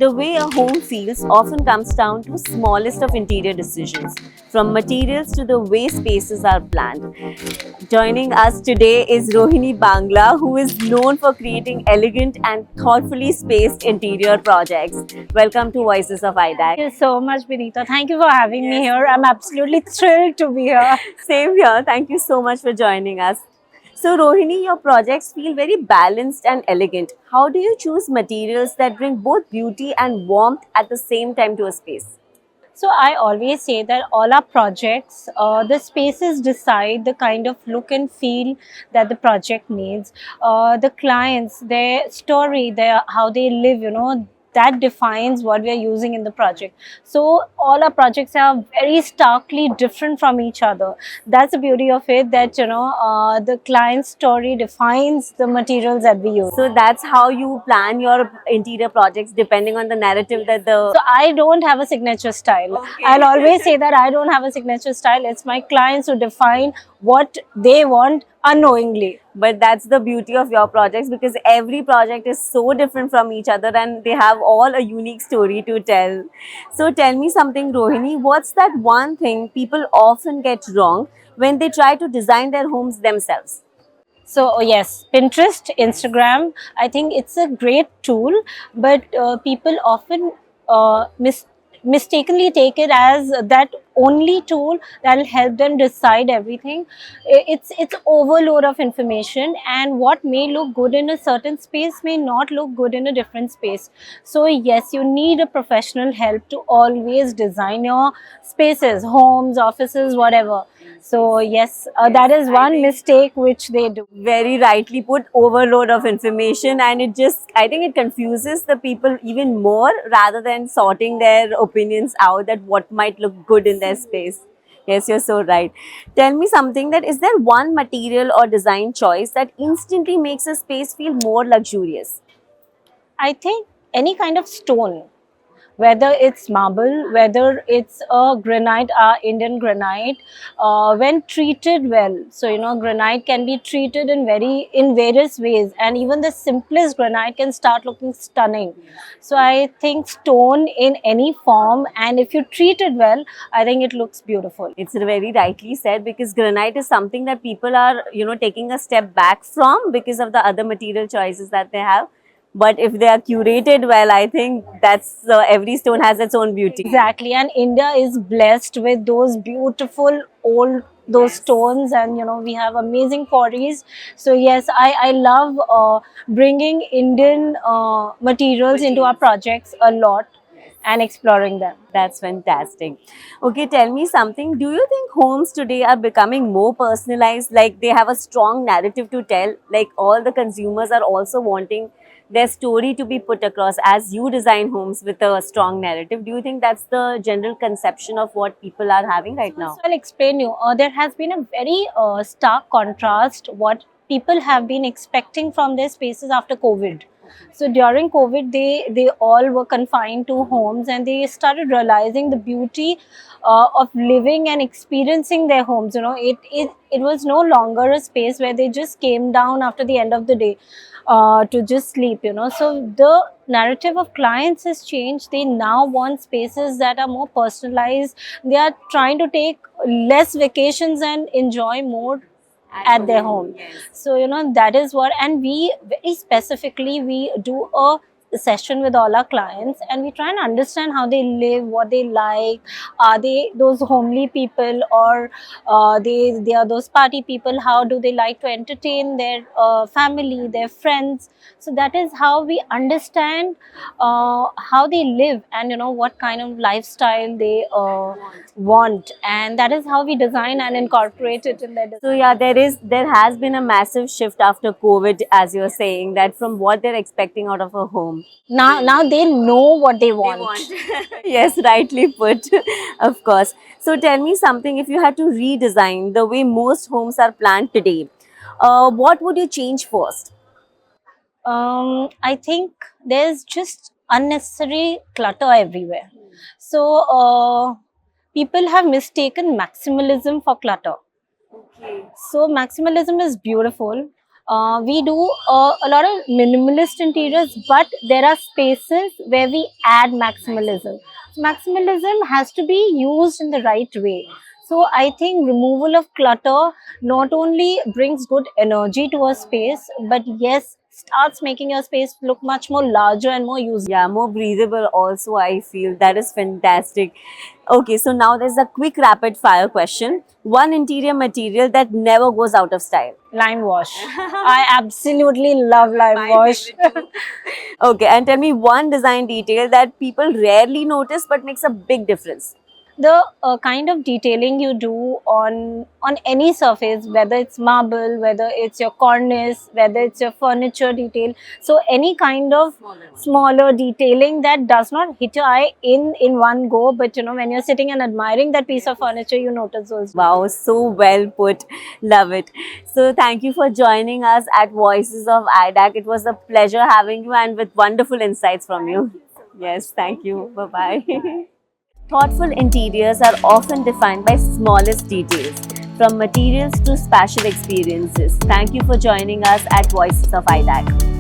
The way a home feels often comes down to smallest of interior decisions, from materials to the way spaces are planned. Joining us today is Rohini Bangla, who is known for creating elegant and thoughtfully spaced interior projects. Welcome to Voices of IDAC. Thank you so much, Benita. Thank you for having me here. I'm absolutely thrilled to be here. Same here. Thank you so much for joining us. So, Rohini, your projects feel very balanced and elegant. How do you choose materials that bring both beauty and warmth at the same time to a space? So I always say that all our projects, the spaces decide the kind of look and feel that the project needs. The clients, their story, their how they live, that defines what we are using in the project. So all our projects are very starkly different from each other. That's the beauty of it, that the client's story defines the materials that we use. So, that's how you plan your interior projects depending on the narrative that the. So I don't have a signature style. Okay. I'll always say that I don't have a signature style. It's my clients who define what they want unknowingly. But that's the beauty of your projects, because every project is so different from each other and they have all a unique story to tell. So tell me something, Rohini, what's that one thing people often get wrong when they try to design their homes themselves? So yes, Pinterest, Instagram, I think it's a great tool, but people often mistakenly take it as that only tool that will help them decide everything. It's overload of information, and what may look good in a certain space may not look good in a different space. So yes, you need a professional help to always design your spaces, homes, offices, whatever. So yes, that is one mistake which they do. Very rightly put, overload of information, and it just, I think it confuses the people even more rather than sorting their opinions out that what might look good in their space. Yes, you're so right. Tell me something, that is there one material or design choice that instantly makes a space feel more luxurious? I think any kind of stone, whether it's marble, whether it's a granite, Indian granite, when treated well. So granite can be treated in various ways, and even the simplest granite can start looking stunning. So I think stone in any form, and if you treat it well, I think it looks beautiful. It's very rightly said, because granite is something that people are, taking a step back from because of the other material choices that they have. But if they are curated well, I think that's every stone has its own beauty. Exactly, and India is blessed with those beautiful old those stones, and we have amazing quarries. So yes, I love bringing Indian materials into our projects a lot and exploring them. That's fantastic. Okay, tell me something. Do you think homes today are becoming more personalized? Like they have a strong narrative to tell? Like all the consumers are also wanting their story to be put across as you design homes with a strong narrative? Do you think that's the general conception of what people are having right now? So I'll explain you. There has been a very stark contrast what people have been expecting from their spaces after COVID. So during COVID, they all were confined to homes, and they started realizing the beauty of living and experiencing their homes. It was no longer a space where they just came down after the end of the day to just sleep. So the narrative of clients has changed. They now want spaces that are more personalized. They are trying to take less vacations and enjoy more at their home. So that is what, and we very specifically we do a session with all our clients, and we try and understand how they live, what they like. Are they those homely people, or they are those party people? How do they like to entertain their family, their friends? So that is how we understand how they live, and what kind of lifestyle they want, and that is how we design and incorporate it in their design. So yeah, there has been a massive shift after COVID, as you're saying, that from what they're expecting out of a home. Now they know what they want. Yes, rightly put, of course. So tell me something, if you had to redesign the way most homes are planned today, what would you change first? I think there's just unnecessary clutter everywhere. So people have mistaken maximalism for clutter. So maximalism is beautiful. We do a lot of minimalist interiors, but there are spaces where we add maximalism. So maximalism has to be used in the right way. So I think removal of clutter not only brings good energy to a space, but yes, starts making your space look much more larger and more usable. Yeah, more breathable also, I feel. That is fantastic. Okay, so now there's a quick rapid fire question. One interior material that never goes out of style. Lime wash. I absolutely love lime wash. Okay, and tell me one design detail that people rarely notice but makes a big difference. The kind of detailing you do on any surface, whether it's marble, whether it's your cornice, whether it's your furniture detail, so any kind of smaller detailing that does not hit your eye in one go, but you know, when you're sitting and admiring that piece of furniture, you notice those. Wow, so well put. Love it. So thank you for joining us at Voices of IDAC. It was a pleasure having you and with wonderful insights from you. Yes, thank you. Bye-bye. Thoughtful interiors are often defined by smallest details, from materials to spatial experiences. Thank you for joining us at Voices of IDAC.